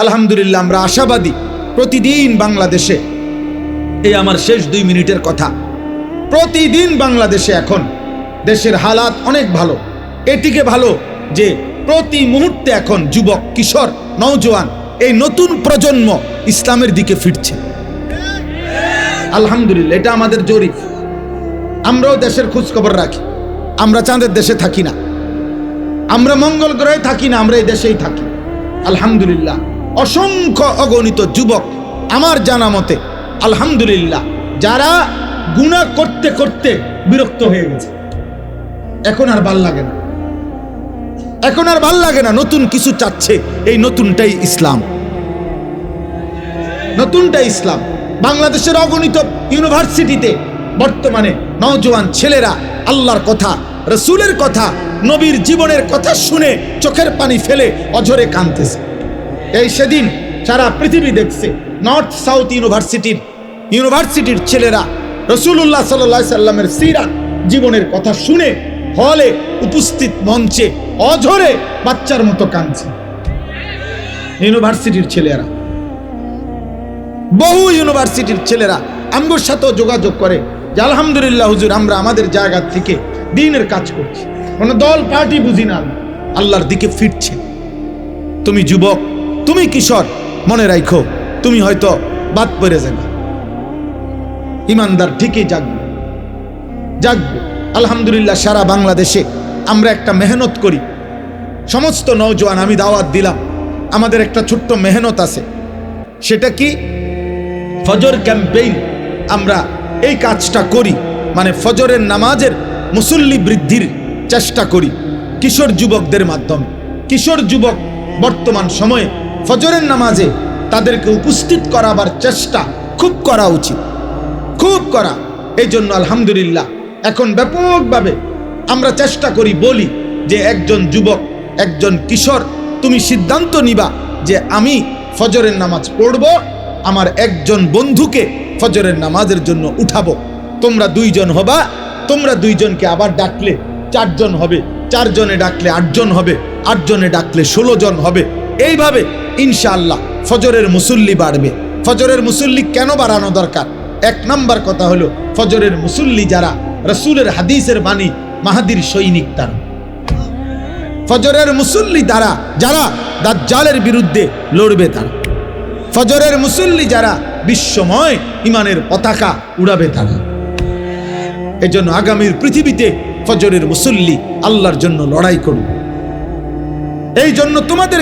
আলহামদুলিল্লাহ আমরা আশাবাদী। প্রতিদিন বাংলাদেশে, এই আমার শেষ 2 মিনিটের কথা, প্রতিদিন বাংলাদেশে এখন দেশের হালাত অনেক ভালো। এটিকে ভালো যে প্রতি মুহূর্তে এখন যুবক, কিশোর, নওজোয়ান, এই নতুন প্রজন্ম ইসলামের দিকে ফিরছে। আলহামদুলিল্লাহ, এটা আমাদের জরিপ। আমরাও দেশের খোঁজ খবর রাখি। আমরা চাঁদের দেশে থাকি না, আমরা মঙ্গল গ্রহে থাকি না, আমরা এই দেশেই থাকি। আলহামদুলিল্লাহ, অসংখ্য অগণিত যুবক আমার জানা মতে আলহামদুলিল্লাহ যারা গুনাহ করতে করতে বিরক্ত হয়ে গেছে, এখন আর ভাল লাগে না, এখন আর ভাল লাগে না, নতুন কিছু চাচ্ছে। এই নতুনটাই ইসলাম, নতুনটাই ইসলাম। বাংলাদেশের অগণিত ইউনিভার্সিটিতে বর্তমানে নওজোয়ান ছেলেরা আল্লাহর কথা, রসুলের কথা, নবীর জীবনের কথা শুনে চোখের পানি ফেলে অঝরে কাঁদতেছে। এই সেদিন সারা পৃথিবী দেখছে নর্থ সাউথ ইউনিভার্সিটির ছেলেরা রাসূলুল্লাহ সাল্লাল্লাহু আলাইহি সাল্লামের সিরাত জীবনের কথা শুনে হলে উপস্থিত মঞ্চে অঝরে বাচ্চার মতো কাঁদছে। ইউনিভার্সিটির ছেলেরা, বহু ইউনিভার্সিটির ছেলেরা আমগোর সাথেও যোগাযোগ করে যে আলহামদুলিল্লাহ হুজুর, আমরা আমাদের জায়গা থেকে দ্বীনের কাজ করছি, কোনো দল পার্টি বুঝি না, আল্লাহর দিকে ফিরছে। তুমি যুবক, তুমি কিশোর, মনে রাখো তুমি হয়তো বাদ পড়ে যাবে। ইমানদার ঠিকই জাগবে, জাগবে। আলহামদুলিল্লাহ সারা বাংলাদেশে আমরা একটা মেহনত করি। সমস্ত নওজোয়ান আমি দাওয়াত দিলাম, আমাদের একটা ছোট্ট মেহনত আছে। সেটা কি? ফজর ক্যাম্পেইন। আমরা এই কাজটা করি, মানে ফজরের নামাজের মুসল্লি বৃদ্ধির চেষ্টা করি কিশোর যুবকদের মাধ্যমে। কিশোর যুবক বর্তমান সময়ে ফজরের নামাজে তাদেরকে উপস্থিত করাবার চেষ্টা খুব করা উচিত, খুব করা। এই জন্য আলহামদুলিল্লাহ এখন ব্যাপকভাবে আমরা চেষ্টা করি, বলি যে একজন যুবক, একজন কিশোর, তুমি সিদ্ধান্ত নিবা যে আমি ফজরের নামাজ পড়ব, আমার একজন বন্ধুকে ফজরের নামাজের জন্য উঠাবো। তোমরা 2 জন হবা, তোমরা 2 জনকে আবার ডাকলে 4 জন হবে, 4 জনে ডাকলে 8 জন হবে, 8 জনে ডাকলে 16 জন হবে। এইভাবে ইনশাআল্লাহ ফজরের মুসল্লি বাড়বে। ফজরের মুসল্লি কেন বাড়ানো দরকার? 1 নাম্বার কথা হলো, ফজরের মুসল্লি যারা রাসূলের হাদিসের বাণী মাহাদির সৈনিক, তারা ফজরের মুসল্লি দ্বারা যারা দাজ্জালের বিরুদ্ধে লড়বে, তারা ফজরের মুসল্লি যারা বিশ্বময় ইমানের পতাকা উড়াবে, তারা। এজন্য আগামীর পৃথিবীতে ফজরের মুসল্লি আল্লাহর জন্য লড়াই করুন। এই জন্য তোমাদের